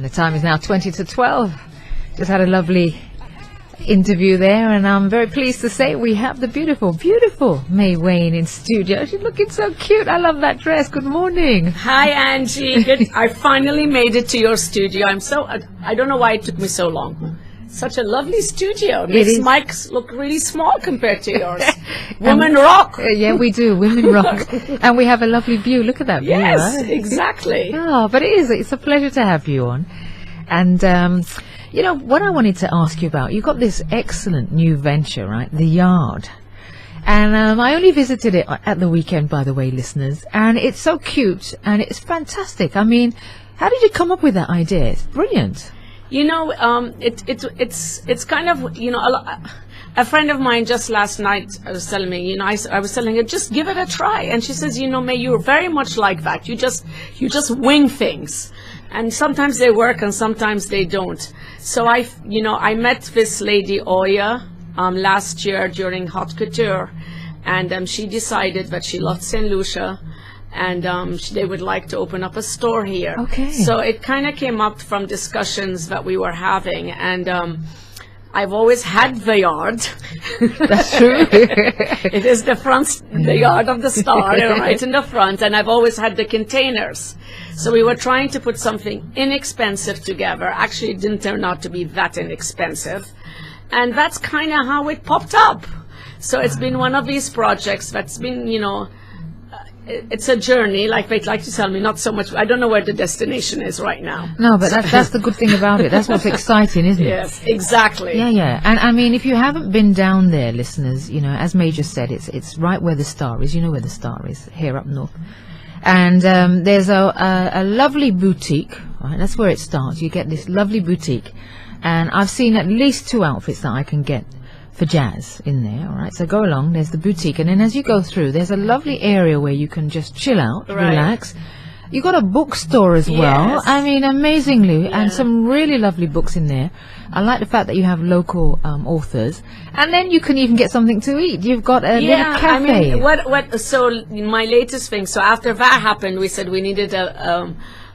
The time is now 20 to 12. Just had a lovely interview there, and I'm very pleased to say we have the beautiful, beautiful Mae Wayne in studio. She's looking so cute. I love that dress. Good morning. Hi, Angie. Good. I finally made it to your studio. I don't know why it took me so long. Such a lovely studio. These mics look really small compared to yours. Women rock. Yeah, we do. Women rock. And we have a lovely view. Look at that view. Yes, right? exactly. Oh, but it's a pleasure to have you on. And, you know, what I wanted to ask you about, you've got this excellent new venture, right? The Yard. And I only visited it at the weekend, by the way, listeners. And it's so cute and it's fantastic. I mean, how did you come up with that idea? It's brilliant. You know, it's kind of, you know, a friend of mine just last night was telling me, you know, I was telling her, just give it a try. And she says, you know, Mae, you're very much like that. You just wing things. And sometimes they work and sometimes they don't. So I met this lady, Oya, last year during Haute Couture. And she decided that she loved St. Lucia. And they would like to open up a store here. Okay. So it kind of came up from discussions that we were having, and I've always had the yard. That's true. It is the yard of the star, right in the front, and I've always had the containers. So we were trying to put something inexpensive together. Actually, it didn't turn out to be that inexpensive, and that's kind of how it popped up. So it's been one of these projects that's been, you know, it's a journey, like they'd like to tell me, not so much. I don't know where the destination is right now. No, but that's the good thing about it. That's what's exciting, isn't it? Yes, exactly. Yeah. And I mean, if you haven't been down there, listeners, you know, as Mae just said, it's right where the star is. You know where the star is, here up north. And there's a lovely boutique. Right, that's where it starts. You get this lovely boutique. And I've seen at least 2 outfits that I can get for jazz in there. All right, so go along, there's the boutique, and then as you go through, there's a lovely area where you can just chill out, relax. You got a bookstore as well. I mean, amazingly, and some really lovely books in there. I like the fact that you have local authors, and then you can even get something to eat. You've got a little cafe. I mean, so my latest thing, so after that happened, we said we needed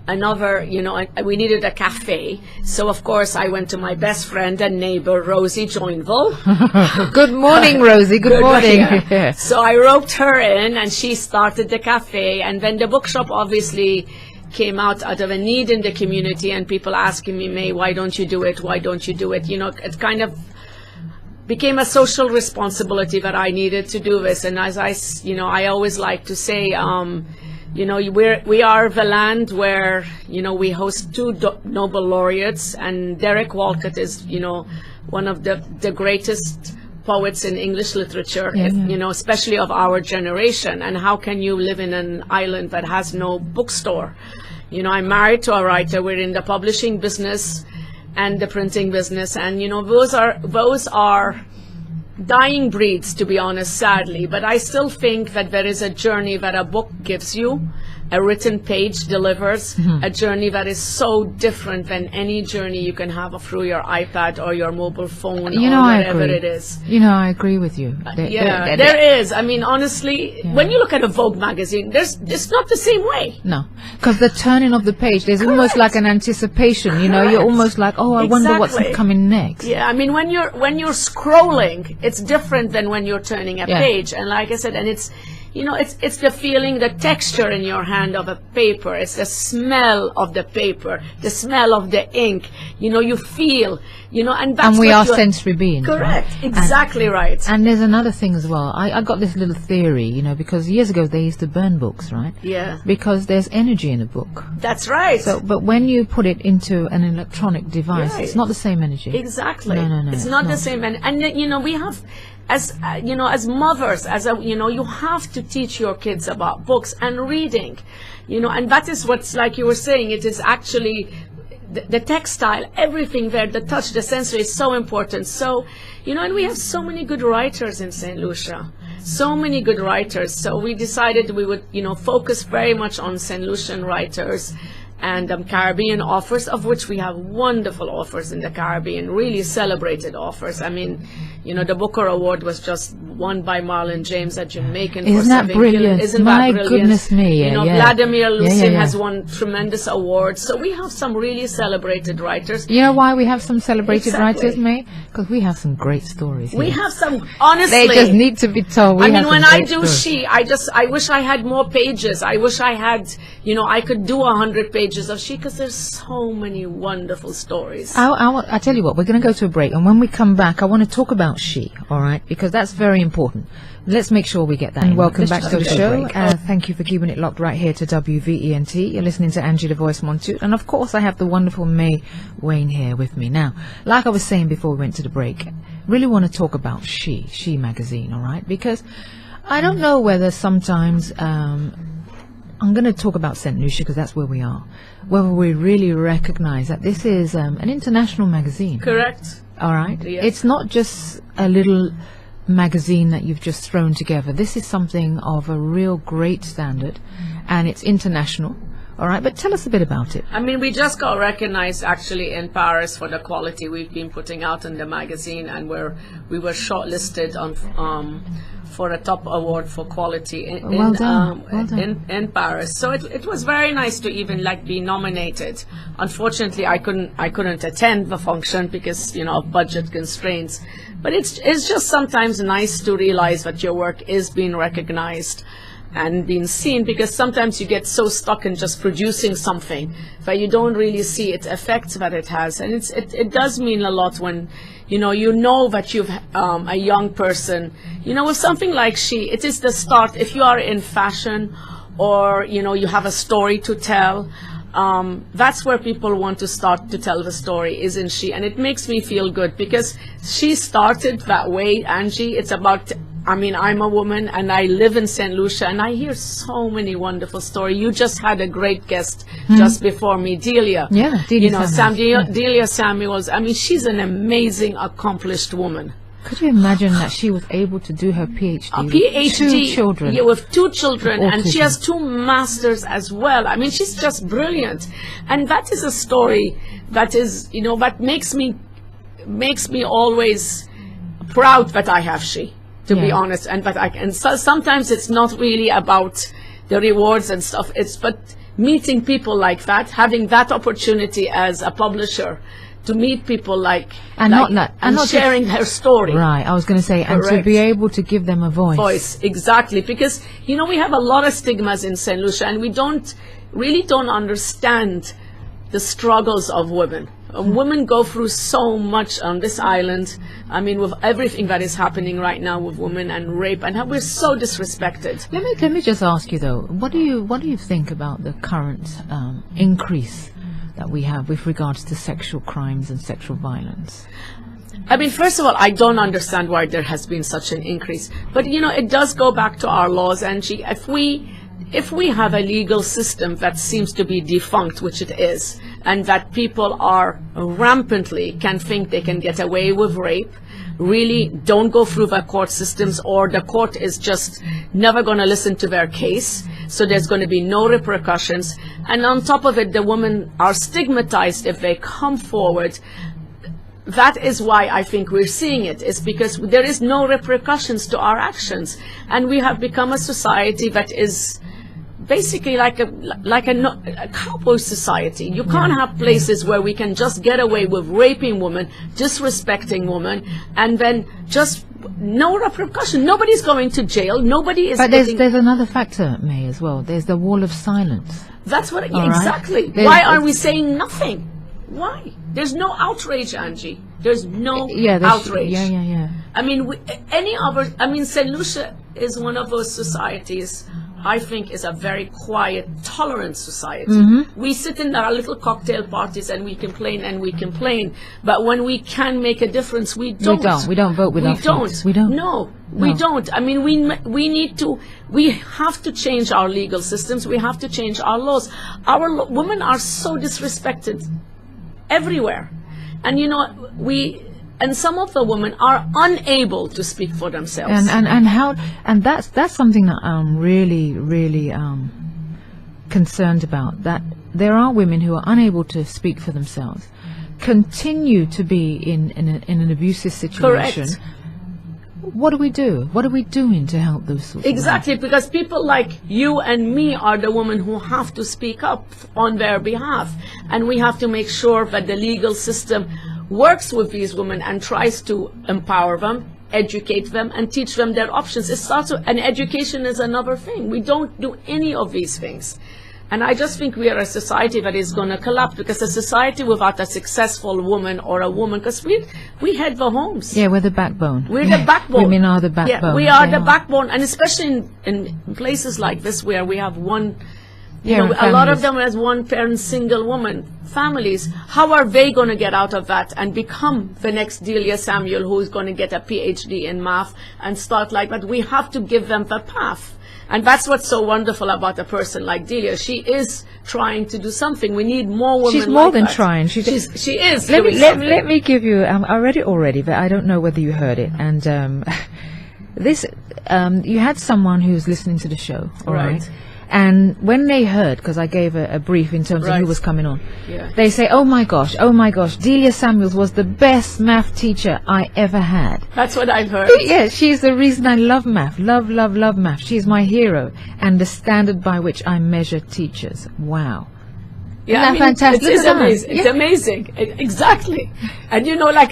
another, you know, we needed a cafe. So of course I went to my best friend and neighbor, Rosie Joinville. Good morning, Rosie. Good morning. Yeah. So I roped her in and she started the cafe, and then the bookshop obviously came out of a need in the community, and people asking me, Mae, why don't you do it? Why don't you do it? You know, it kind of became a social responsibility that I needed to do this. And as I always like to say, you know, we are the land where, you know, we host 2 Nobel laureates, and Derek Walcott is, you know, one of the greatest poets in English literature, you know, especially of our generation. And how can you live in an island that has no bookstore? You know, I'm married to a writer. We're in the publishing business and the printing business, and you know, those are dying breeds, to be honest, sadly. But I still think that there is a journey that a book gives you, a written page delivers, a journey that is so different than any journey you can have through your iPad or your mobile phone, you know, or whatever it is. You know, I agree with you. There is. I mean, honestly, when you look at a Vogue magazine, it's not the same way. No, because the turning of the page, there's almost like an anticipation. You know, you're almost like, oh, I wonder what's coming next. Yeah, I mean, when you're scrolling, it's different than when you're turning a page. And like I said, and it's, you know, it's the feeling, the texture in your hand of a paper. It's the smell of the paper, the smell of the ink. You know, you feel, you know, and that's and we are sensory beings. Correct, right? Exactly right. And there's another thing as well. I got this little theory, you know, because years ago they used to burn books, right? Yeah. Because there's energy in a book. That's right. So, but when you put it into an electronic device, it's not the same energy. Exactly. No. It's not the same. And you know, we have, as you know, as mothers, you know, you have to teach your kids about books and reading, you know, and that is what's, like you were saying, it is actually the textile, everything there, the touch, the sensory is so important. So, you know, and we have so many good writers in St. Lucia, so many good writers. So we decided we would, you know, focus very much on St. Lucian writers and Caribbean authors, of which we have wonderful authors in the Caribbean, really celebrated authors. I mean, The Booker Award was just won by Marlon James, a Jamaican. Isn't that brilliant? Isn't My that brilliant? goodness me. Vladimir Lucien has won tremendous awards. So we have some really celebrated writers. You know why we have some celebrated Exactly. writers, Mae? Because we have some great stories here. We have some, honestly. They just need to be told. When I do SHE, I wish I had more pages. I wish I had, I could do 100 pages of SHE, because there's so many wonderful stories. I tell you what, we're going to go to a break, and when we come back, I want to talk about SHE, all right? Because that's very important. Let's make sure we get that. And welcome back to the show. Thank you for keeping it locked right here to wVent. You're listening to Angie, the voice Montoute, and of course I have the wonderful Mae Wayne here with me. Now, like I was saying before we went to the break, really want to talk about SHE magazine, all right? Because I don't know whether sometimes I'm going to talk about St. Lucia, because that's where we are, whether we really recognize that this is an international magazine. Correct. All right. Yes. It's not just a little magazine that you've just thrown together. This is something of a real great standard, and it's international. All right, but tell us a bit about it. I mean, we just got recognized actually in Paris for the quality we've been putting out in the magazine, and we were shortlisted on for a top award for quality in Paris. So it was very nice to even be nominated. Unfortunately, I couldn't attend the function because of budget constraints. But it's just sometimes nice to realize that your work is being recognized and being seen, because sometimes you get so stuck in just producing something that you don't really see its effects that it has. And it does mean a lot when you know that you've a young person, with something like SHE. It is the start. If you are in fashion, or you have a story to tell, that's where people want to start to tell the story, is in SHE. And it makes me feel good, because SHE started that way, Angie. It's about, I'm a woman and I live in St. Lucia, and I hear so many wonderful stories. You just had a great guest just before me, Delia. Yeah, Delia Delia Samuels. She's an amazing, accomplished woman. Could you imagine that she was able to do her PhD? A PhD, with 2 children. Yeah, with 2 children, Autism. and she has 2 masters as well. She's just brilliant, and that is a story that is, that makes me always proud that I have SHE. To be honest, and so sometimes it's not really about the rewards and stuff. But meeting people like that, having that opportunity as a publisher to meet people and sharing their story. Right, I was going to say, and to be able to give them a voice. Exactly, because we have a lot of stigmas in St. Lucia, and we really don't understand the struggles of women. Women go through so much on this island. With everything that is happening right now with women and rape, and how we're so disrespected. Let me just ask you though, what do you think about the current increase that we have with regards to sexual crimes and sexual violence? First of all, I don't understand why there has been such an increase. But it does go back to our laws, Angie. If we have a legal system that seems to be defunct, which it is, and that people are rampantly can think they can get away with rape, really don't go through the court systems, or the court is just never going to listen to their case, so there's going to be no repercussions. And on top of it, the women are stigmatized if they come forward. That is why I think we're seeing it, is because there is no repercussions to our actions, and we have become a society that is basically like a cowboy society. You can't have places where we can just get away with raping women, disrespecting women, and then just no repercussion. Nobody's going to jail. Nobody is. But there's another factor, Mae, as well. There's the wall of silence. That's what exactly. Right? Why are we saying nothing? Why? There's no outrage, Angie. There's no outrage. Yeah. St. Lucia is one of those societies, I think, is a very quiet, tolerant society. We sit in our little cocktail parties and we complain, but when we can make a difference, we don't. We don't vote with our feet. We don't. No, we don't. We have to change our legal systems. We have to change our laws. Our women are so disrespected everywhere, and some of the women are unable to speak for themselves. And that's something that I'm really concerned about. That there are women who are unable to speak for themselves, continue to be in an abusive situation. Correct. what do we do? What are we doing to help those sorts Exactly, because people like you and me are the women who have to speak up on their behalf. And we have to make sure that the legal system works with these women and tries to empower them, educate them, and teach them their options. It's also, and education is another thing. We don't do any of these things. And I just think we are a society that is going to collapse, because a society without a successful woman or a woman, because we head the homes. Yeah, we're the backbone. We're the backbone. Women are the backbone. Yeah, we are the backbone. And especially in places like this where we have one, you know, a lot of them as one parent, single woman families. How are they going to get out of that and become the next Delia Samuel, who is going to get a PhD in math and start like that? We have to give them the path. And that's what's so wonderful about a person like Delia. She is trying to do something. We need more women. She's more like than that. Trying. She is. Let me give you. I read it already, but I don't know whether you heard it. And this, you had someone who's listening to the show, all right? And when they heard, because I gave a brief in terms of who was coming on, they say, oh my gosh, Delia Samuels was the best math teacher I ever had. That's what I've heard. Yeah, she's the reason I love math, love math. She's my hero and the standard by which I measure teachers. Wow. Yeah, Isn't that fantastic? It's amazing. It's amazing. Exactly. And you know, like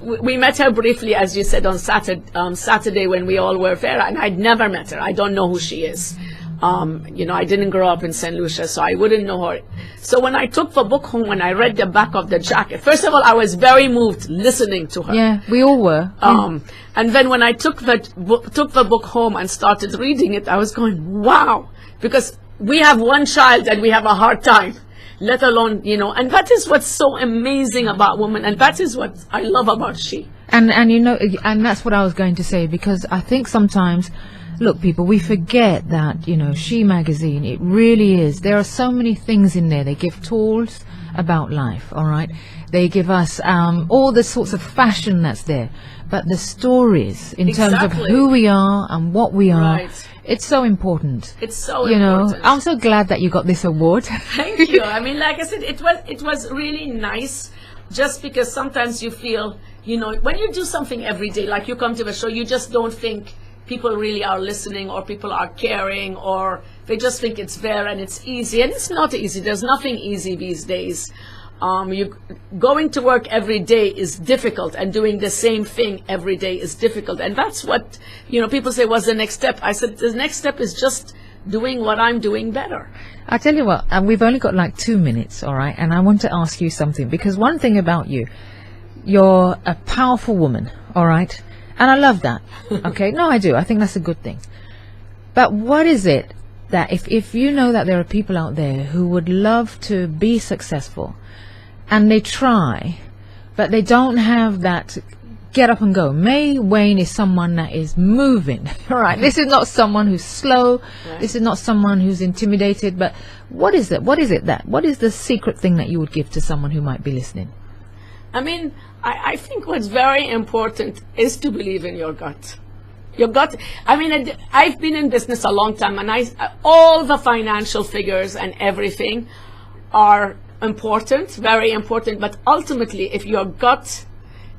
we met her briefly, as you said, on Saturday when we all were there, and I'd never met her. I don't know who she is. You know, I didn't grow up in St. Lucia, so I wouldn't know her. So when I took the book home, when I read the back of the jacket, first of all, I was very moved listening to her. Yeah, we all were. And then when I took the book home and started reading it, I was going, wow, because we have one child and we have a hard time, let alone, you know, and that is what's so amazing about women, and that is what I love about SHE. And you know, and that's what I was going to say, because I think sometimes, look, people, we forget that, you know, SHE magazine, it really is. There are so many things in there. They give tools about life, all right? They give us all the sorts of fashion that's there. But the stories in terms of who we are and what we are, it's so important. It's so important. I'm so glad that you got this award. Thank you. I mean, like I said, it was really nice, just because sometimes you feel, you know, when you do something every day, like you come to the show, you just don't think people really are listening or people are caring, or they just think it's there and it's easy. And it's not easy. There's nothing easy these days. Going to work every day is difficult, and doing the same thing every day is difficult. And that's what, you know, people say, what's the next step? I said, the next step is just doing what I'm doing better. I'll tell you what, we've only got like 2 minutes, all right? And I want to ask you something, because one thing about you, you're a powerful woman, all right? And I love that. Okay, no, I do. I think that's a good thing. But what is it that if you know that there are people out there who would love to be successful, and they try, but they don't have that get up and go? Mae Wayne is someone that is moving. All right, this is not someone who's slow. This is not someone who's intimidated. But what is it? What is the secret thing that you would give to someone who might be listening? I mean, I think what's very important is to believe in your gut. Your gut. I mean, I've been in business a long time, and all the financial figures and everything are important, very important. But ultimately, if your gut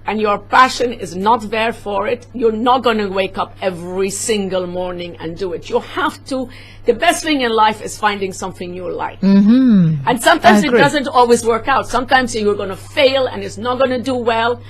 and your passion is not there for it, you're not going to wake up every single morning and do it. You have to. The best thing in life is finding something you like. And sometimes it doesn't always work out. Sometimes you're going to fail and it's not going to do well.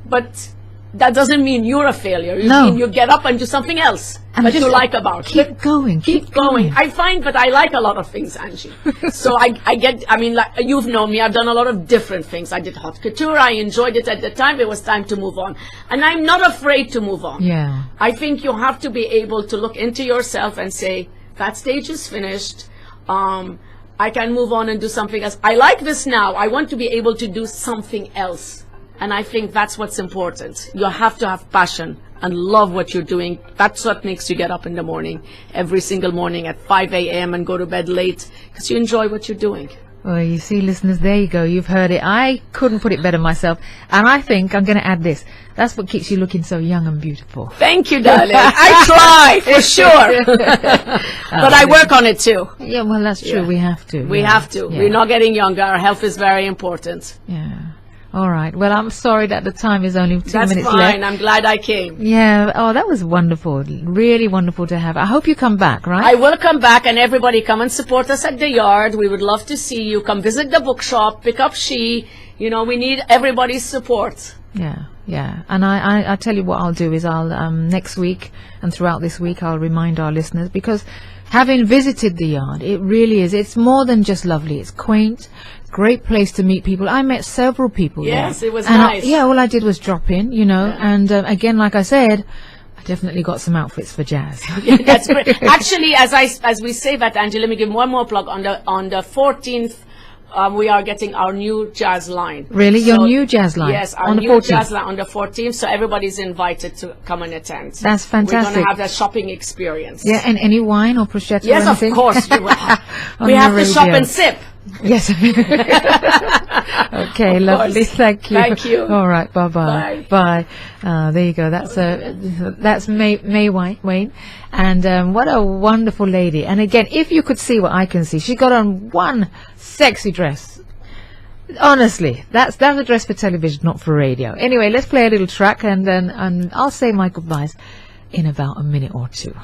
But that doesn't mean you're a failure. You mean you get up and do something else that you like about it. Keep going. Keep going. I find that I like a lot of things, Angie. So I mean, like, you've known me, I've done a lot of different things. I did haute couture. I enjoyed it at the time. It was time to move on. And I'm not afraid to move on. Yeah. I think you have to be able to look into yourself and say, that stage is finished. I can move on and do something else. I like this now. I want to be able to do something else. And I think that's what's important. You have to have passion and love what you're doing. That's what makes you get up in the morning, every single morning at 5 a.m. and go to bed late, because you enjoy what you're doing. Well, you see, listeners, there you go. You've heard it. I couldn't put it better myself. And I think I'm going to add this. That's what keeps you looking so young and beautiful. Thank you, darling. I try, for sure. But I work on it too. Yeah, well, that's true. We have to. We have to. Yeah. We're not getting younger. Our health is very important. Yeah. All right. Well, I'm sorry that the time is only 2 That's minutes fine. left. I'm glad I came. Yeah. Oh, that was wonderful. Really wonderful to have. I hope you come back, right? I will come back, and everybody come and support us at the yard. We would love to see you. Come visit the bookshop, pick up SHE. You know, we need everybody's support. Yeah. Yeah. And I tell you what I'll do is I'll, next week and throughout this week, I'll remind our listeners, because having visited the yard, it really is. It's more than just lovely. It's quaint. Great place to meet people. I met several people Yes, there. it was And nice. all I did was drop in, and again, like I said, I definitely got some outfits for jazz. Yeah, that's great. Actually, as we say that, Angie, let me give one more plug. On the 14th, we are getting our new jazz line. Really? Your new jazz line? Yes, our on the new 14th? jazz line on the 14th. So everybody's invited to come and attend. That's We're going fantastic. to have that shopping experience. Yeah, and any wine or prosciutto or Yes, of anything? course. On We the have to shop radio. and sip. Yes. Okay, Of lovely. course. Thank you. Thank you. All right. Bye-bye. Bye. There you go. That's Mae Wayne. And what a wonderful lady. And again, if you could see what I can see, she got on one sexy dress. Honestly, that's a dress for television, not for radio. Anyway, let's play a little track, and then I'll say my goodbyes in about a minute or two.